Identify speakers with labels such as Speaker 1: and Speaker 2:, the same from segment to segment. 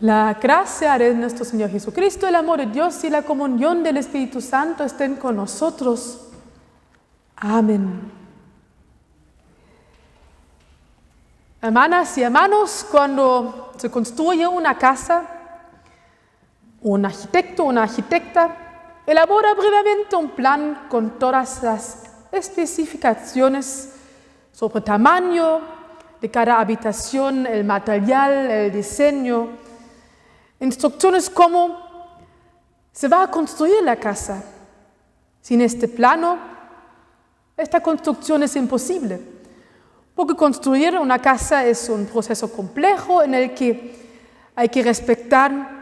Speaker 1: La gracia de nuestro Señor Jesucristo, el amor de Dios y la comunión del Espíritu Santo estén con nosotros. Amén. Hermanas y hermanos, cuando se construye una casa, un arquitecto o una arquitecta elabora brevemente un plan con todas las especificaciones sobre tamaño de cada habitación, el material, el diseño, instrucciones como se va a construir la casa. Sin este plano, esta construcción es imposible, porque construir una casa es un proceso complejo en el que hay que respetar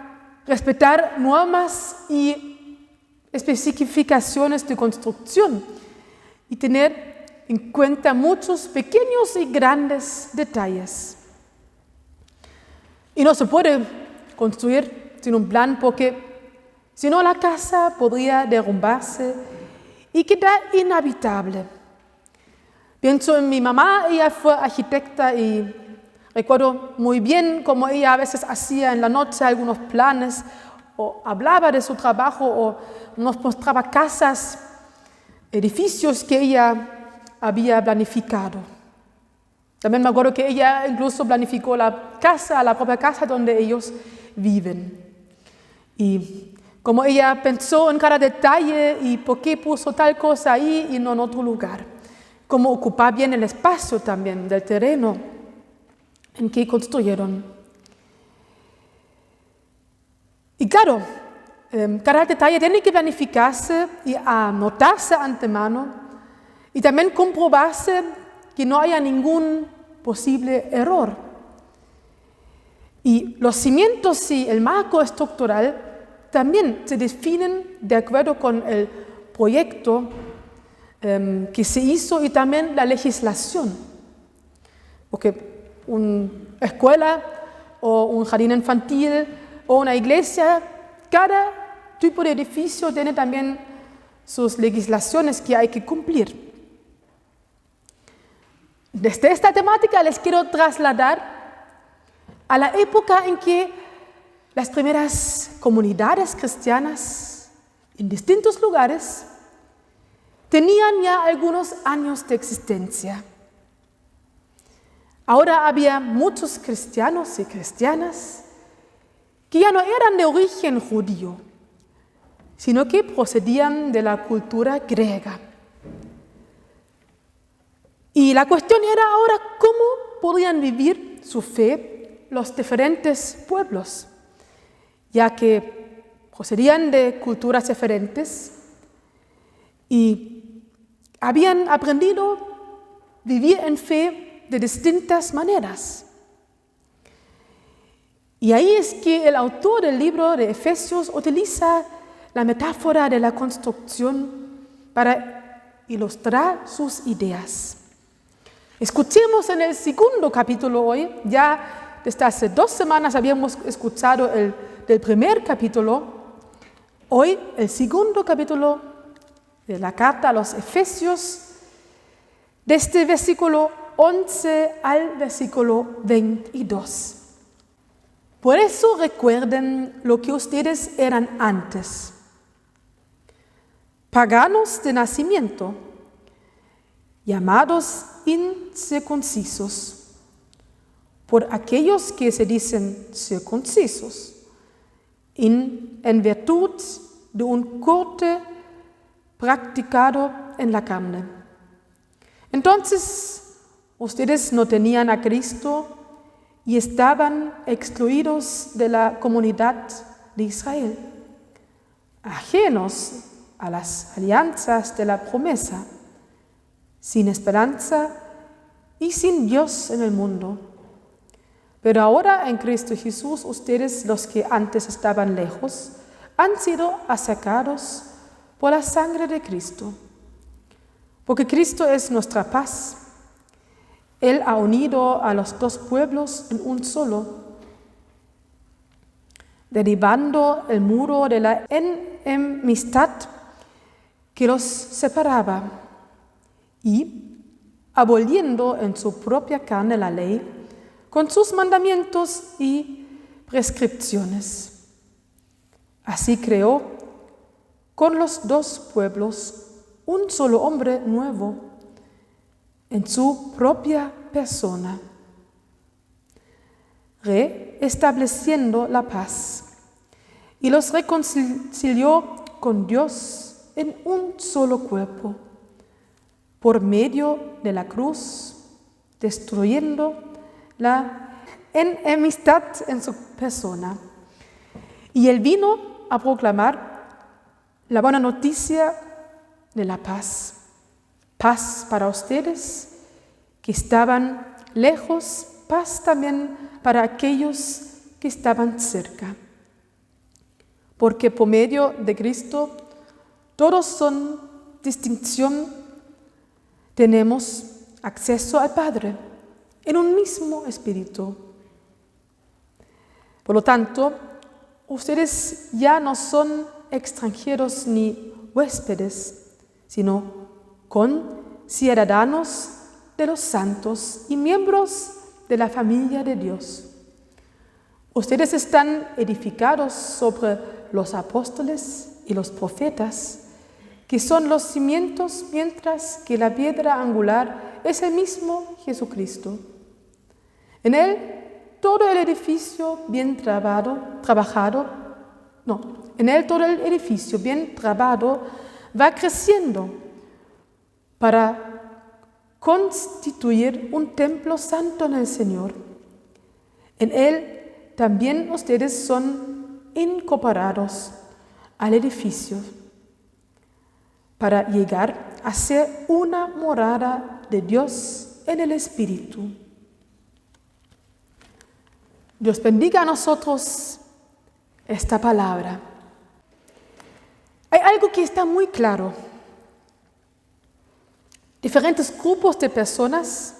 Speaker 1: normas y especificaciones de construcción y tener en cuenta muchos pequeños y grandes detalles. Y no se puede construir sin un plan porque si no la casa podría derrumbarse y quedar inhabitable. Pienso en mi mamá, ella fue arquitecta y recuerdo muy bien cómo ella a veces hacía en la noche algunos planes o hablaba de su trabajo o nos mostraba casas, edificios que ella había planificado. También me acuerdo que ella incluso planificó la propia casa donde ellos viven. Y como ella pensó en cada detalle y por qué puso tal cosa ahí y no en otro lugar. Cómo ocupar bien el espacio también del terreno en que construyeron. Y claro, cada detalle tiene que planificarse y anotarse antemano y también comprobarse que no haya ningún posible error. Y los cimientos y el marco estructural también se definen de acuerdo con el proyecto que se hizo y también la legislación. Porque una escuela o un jardín infantil o una iglesia, cada tipo de edificio tiene también sus legislaciones que hay que cumplir. Desde esta temática les quiero trasladar a la época en que las primeras comunidades cristianas en distintos lugares tenían ya algunos años de existencia. Ahora había muchos cristianos y cristianas que ya no eran de origen judío, sino que procedían de la cultura griega. Y la cuestión era ahora cómo podían vivir su fe los diferentes pueblos, ya que procedían de culturas diferentes y habían aprendido a vivir en fe de distintas maneras. Y ahí es que el autor del libro de Efesios utiliza la metáfora de la construcción para ilustrar sus ideas. Escuchemos en el segundo capítulo hoy, ya desde hace 2 semanas habíamos escuchado del primer capítulo, hoy el segundo capítulo de la carta a los Efesios, desde el versículo 11 al versículo 22. Por eso recuerden lo que ustedes eran antes, paganos de nacimiento, llamados incircuncisos, por aquellos que se dicen circuncisos, en virtud de un corte practicado en la carne. Entonces, ustedes no tenían a Cristo y estaban excluidos de la comunidad de Israel, ajenos a las alianzas de la promesa, sin esperanza y sin Dios en el mundo. Pero ahora en Cristo Jesús, ustedes, los que antes estaban lejos, han sido acercados por la sangre de Cristo. Porque Cristo es nuestra paz. Él ha unido a los 2 pueblos en un solo, derribando el muro de la enemistad que los separaba y aboliendo en su propia carne la ley con sus mandamientos y prescripciones. Así creó con los dos pueblos un solo hombre nuevo en su propia persona, reestableciendo la paz, y los reconcilió con Dios en un solo cuerpo, por medio de la cruz, destruyendo la enemistad en su persona. Y él vino a proclamar la buena noticia de la paz. Paz para ustedes que estaban lejos, paz también para aquellos que estaban cerca. Porque por medio de Cristo, todos son distinción, tenemos acceso al Padre en un mismo espíritu. Por lo tanto, ustedes ya no son extranjeros ni huéspedes, sino conciudadanos de los santos y miembros de la familia de Dios. Ustedes están edificados sobre los apóstoles y los profetas, que son los cimientos, mientras que la piedra angular es el mismo Jesucristo. En él todo el edificio bien trabado va creciendo para constituir un templo santo en el Señor. En él también ustedes son incorporados al edificio para llegar a ser una morada de Dios en el Espíritu. Dios bendiga a nosotros esta palabra. Hay algo que está muy claro. Diferentes grupos de personas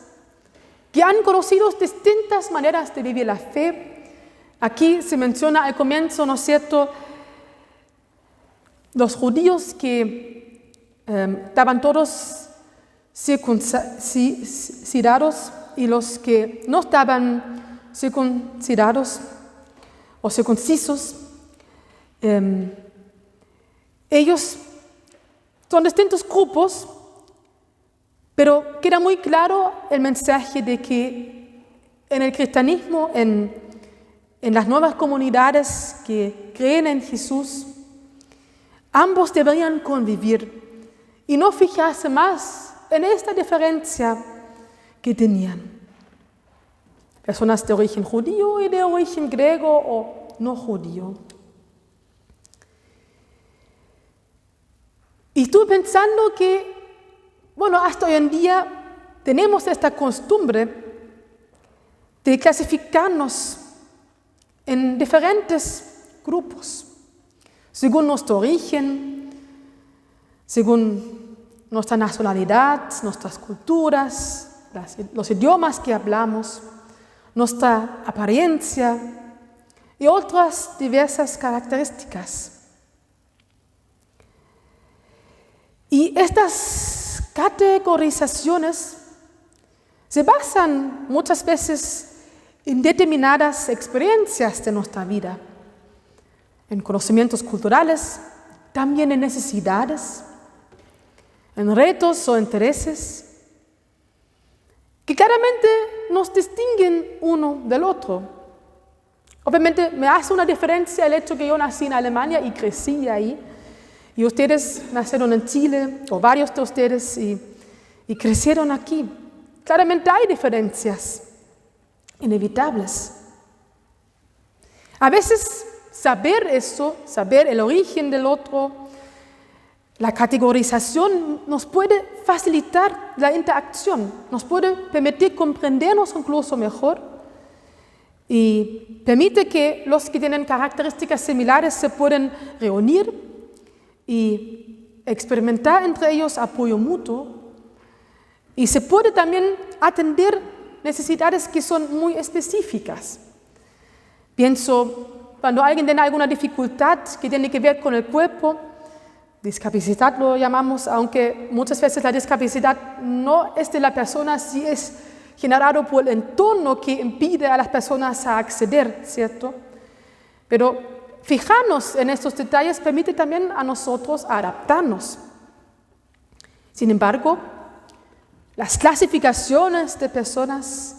Speaker 1: que han conocido distintas maneras de vivir la fe. Aquí se menciona al comienzo, ¿no es cierto?, los judíos que estaban todos circuncidados y los que no estaban circuncidados o circuncisos. Ellos son distintos grupos, pero queda muy claro el mensaje de que en el cristianismo, en las nuevas comunidades que creen en Jesús, ambos deberían convivir y no fijarse más en esta diferencia que tenían. Personas de origen judío y de origen griego o no judío. Y estuve pensando que, hasta hoy en día tenemos esta costumbre de clasificarnos en diferentes grupos, según nuestro origen, según nuestra nacionalidad, nuestras culturas, los idiomas que hablamos, nuestra apariencia y otras diversas características. Y estas categorizaciones se basan muchas veces en determinadas experiencias de nuestra vida, en conocimientos culturales, también en necesidades, en retos o intereses que claramente nos distinguen uno del otro. Obviamente me hace una diferencia el hecho que yo nací en Alemania y crecí ahí, y ustedes nacieron en Chile, o varios de ustedes, y crecieron aquí. Claramente hay diferencias inevitables. A veces saber eso, saber el origen del otro, la categorización nos puede facilitar la interacción, nos puede permitir comprendernos incluso mejor y permite que los que tienen características similares se pueden reunir y experimentar entre ellos apoyo mutuo, y se puede también atender necesidades que son muy específicas. Pienso, cuando alguien tiene alguna dificultad que tiene que ver con el cuerpo, discapacidad lo llamamos, aunque muchas veces la discapacidad no es de la persona, sí es generado por el entorno que impide a las personas a acceder, ¿cierto?, Pero fijarnos en estos detalles permite también a nosotros adaptarnos. Sin embargo, las clasificaciones de personas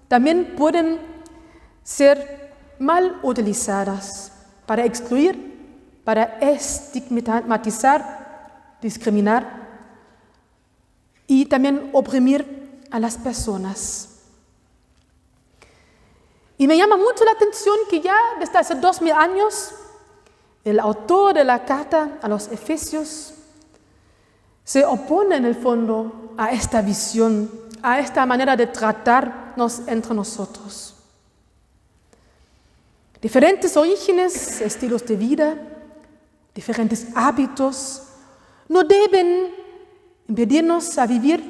Speaker 1: también pueden ser mal utilizadas para excluir, para estigmatizar, discriminar y también oprimir a las personas. Y me llama mucho la atención que ya desde hace 2000 años el autor de la carta a los Efesios se opone en el fondo a esta visión, a esta manera de tratarnos entre nosotros. Diferentes orígenes, estilos de vida, diferentes hábitos no deben impedirnos a vivir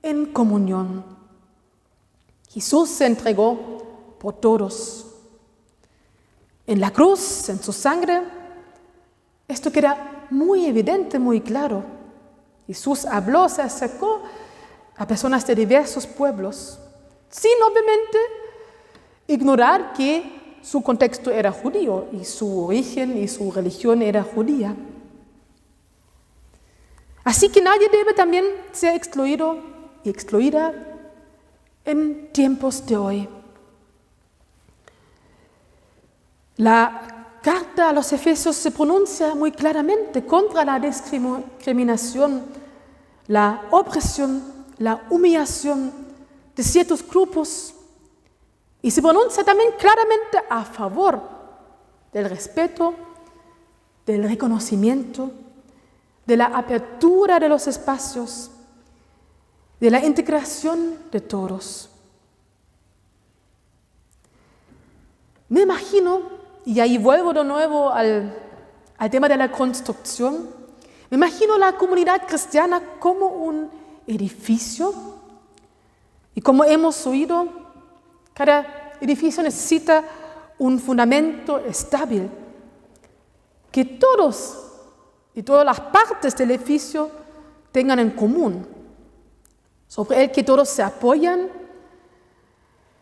Speaker 1: en comunión. Jesús se entregó por todos. En la cruz, en su sangre, esto queda muy evidente, muy claro. Jesús habló, se acercó a personas de diversos pueblos, sin obviamente ignorar que su contexto era judío y su origen y su religión era judía. Así que nadie debe también ser excluido y excluida en tiempos de hoy. La carta a los Efesios se pronuncia muy claramente contra la discriminación, la opresión, la humillación de ciertos grupos y se pronuncia también claramente a favor del respeto, del reconocimiento, de la apertura de los espacios, de la integración de todos. Me imagino, y ahí vuelvo de nuevo al tema de la construcción, me imagino la comunidad cristiana como un edificio y como hemos oído, cada edificio necesita un fundamento estable, que todos y todas las partes del edificio tengan en común, sobre el que todos se apoyan,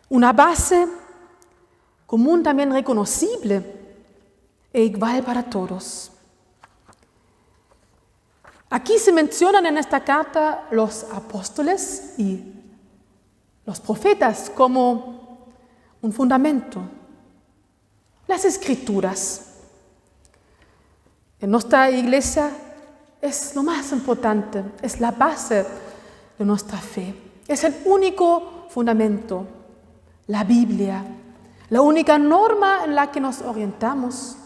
Speaker 1: una base común también reconocible e igual para todos. Aquí se mencionan en esta carta los apóstoles y los profetas como un fundamento, las escrituras. En nuestra iglesia es lo más importante, es la base de nuestra fe, es el único fundamento, la Biblia, la única norma en la que nos orientamos,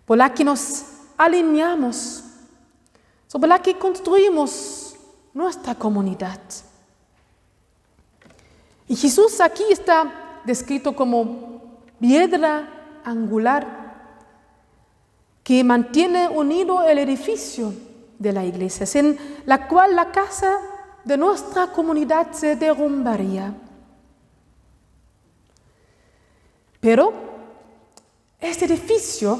Speaker 1: por la que nos alineamos, sobre la que construimos nuestra comunidad. Y Jesús aquí está descrito como piedra angular que mantiene unido el edificio de la iglesia, sin la cual la casa de nuestra comunidad se derrumbaría. Pero este edificio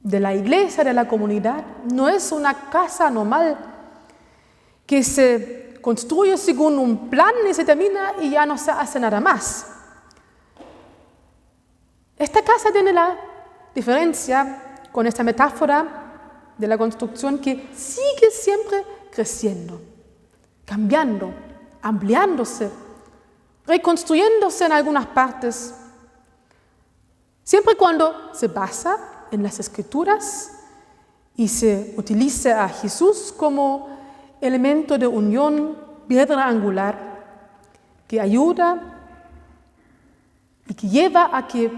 Speaker 1: de la iglesia, de la comunidad, no es una casa normal que se construye según un plan y se termina y ya no se hace nada más. Esta casa tiene la diferencia con esta metáfora de la construcción que sigue siempre creciendo, cambiando, ampliándose, reconstruyéndose en algunas partes, siempre cuando se basa en las Escrituras y se utilice a Jesús como elemento de unión, piedra angular, que ayuda y que lleva a que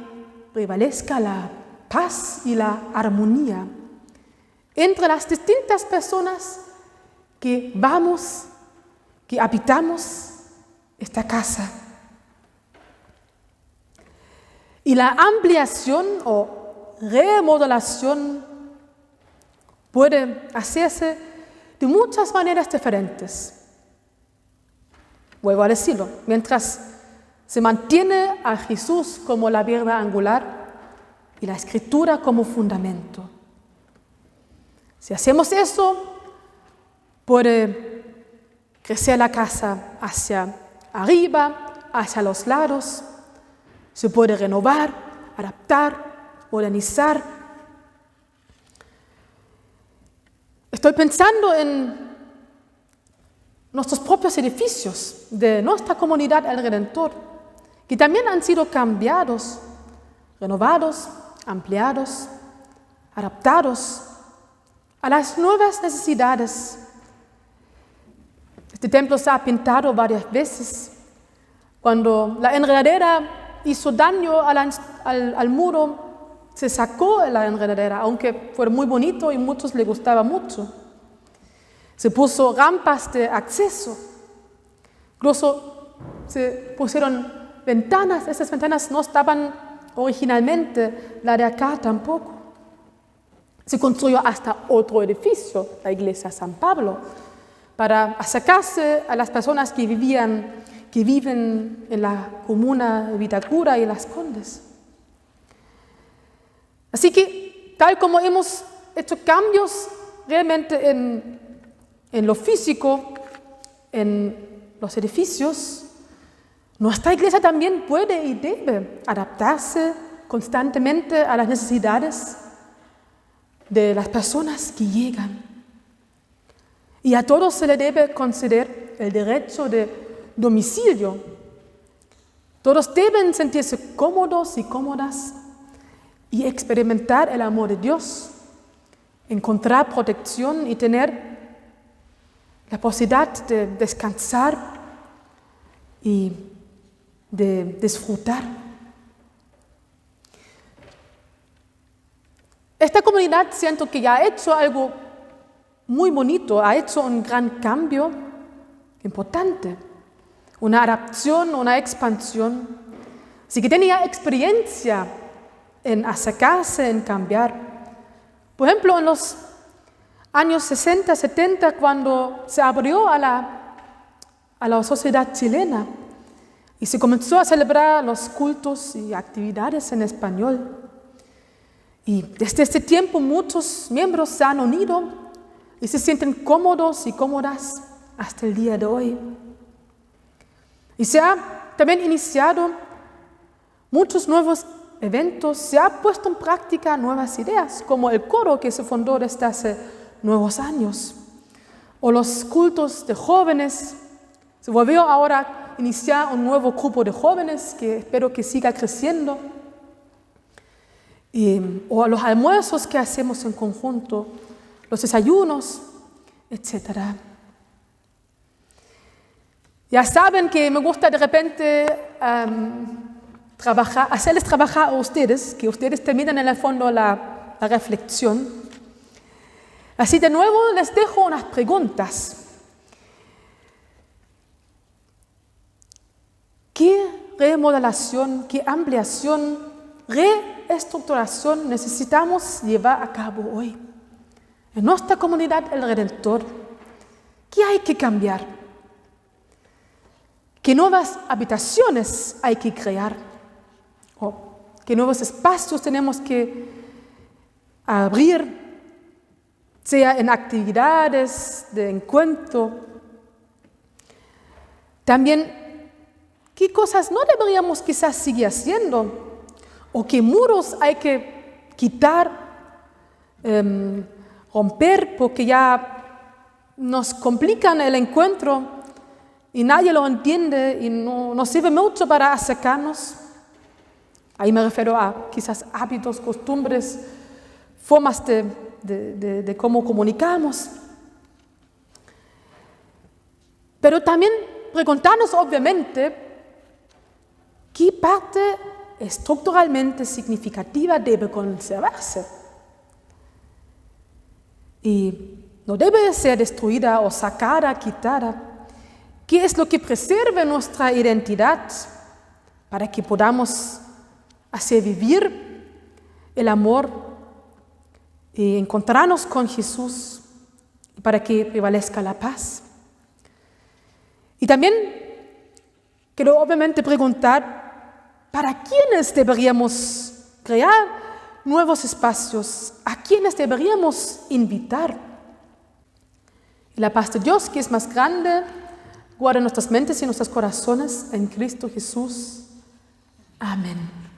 Speaker 1: prevalezca la paz y la armonía entre las distintas personas que vamos, que habitamos esta casa. Y la ampliación o remodelación puede hacerse de muchas maneras diferentes. Vuelvo a decirlo, mientras se mantiene a Jesús como la piedra angular y la Escritura como fundamento. Si hacemos eso, puede crecer la casa hacia arriba, hacia los lados, Se puede renovar, adaptar, modernizar. Estoy pensando en nuestros propios edificios de nuestra comunidad El Redentor, que también han sido cambiados, renovados, ampliados, adaptados a las nuevas necesidades. Este templo se ha pintado varias veces. Cuando la enredadera hizo daño al muro, se sacó la enredadera, aunque fue muy bonito y a muchos les gustaba mucho. Se puso rampas de acceso. Incluso se pusieron ventanas. Esas ventanas no estaban originalmente, la de acá tampoco. Se construyó hasta otro edificio, la iglesia San Pablo, para acercarse a las personas que viven en la comuna de Vitacura y Las Condes. Así que, tal como hemos hecho cambios realmente en lo físico, en los edificios, nuestra iglesia también puede y debe adaptarse constantemente a las necesidades de las personas que llegan. Y a todos se le debe conceder el derecho de domicilio. Todos deben sentirse cómodos y cómodas y experimentar el amor de Dios, encontrar protección y tener la posibilidad de descansar y de disfrutar. Esta comunidad siento que ya ha hecho algo muy bonito, ha hecho un gran cambio importante, una adaptación, una expansión. Así que tenía experiencia en acercarse, en cambiar. Por ejemplo, en los años 60, 70, cuando se abrió a la sociedad chilena y se comenzó a celebrar los cultos y actividades en español. Y desde este tiempo muchos miembros se han unido y se sienten cómodos y cómodas hasta el día de hoy. Y se ha también iniciado muchos nuevos eventos, se ha puesto en práctica nuevas ideas, como el coro que se fundó desde hace nuevos años, o los cultos de jóvenes. Se volvió ahora a iniciar un nuevo grupo de jóvenes que espero que siga creciendo, o los almuerzos que hacemos en conjunto, los desayunos, etc. Ya saben que me gusta de repente hacerles trabajar a ustedes, que ustedes terminen en el fondo la reflexión. Así de nuevo les dejo unas preguntas. ¿Qué remodelación, qué ampliación, reestructuración necesitamos llevar a cabo hoy? En nuestra comunidad El Redentor, ¿qué hay que cambiar? ¿Qué nuevas habitaciones hay que crear? ¿O qué nuevos espacios tenemos que abrir, sea en actividades de encuentro? También, ¿qué cosas no deberíamos quizás seguir haciendo? ¿O qué muros hay que quitar, romper, porque ya nos complican el encuentro y nadie lo entiende y no nos sirve mucho para acercarnos? Ahí me refiero a quizás hábitos, costumbres, formas de cómo comunicamos. Pero también preguntarnos, obviamente, ¿qué parte estructuralmente significativa debe conservarse? Y no debe ser destruida o sacada, quitada. ¿Qué es lo que preserve nuestra identidad para que podamos hacer vivir el amor y encontrarnos con Jesús para que prevalezca la paz? Y también quiero obviamente preguntar, ¿para quiénes deberíamos crear nuevos espacios? ¿A quiénes deberíamos invitar? Y la paz de Dios, que es más grande, guarda nuestras mentes y nuestros corazones en Cristo Jesús. Amén.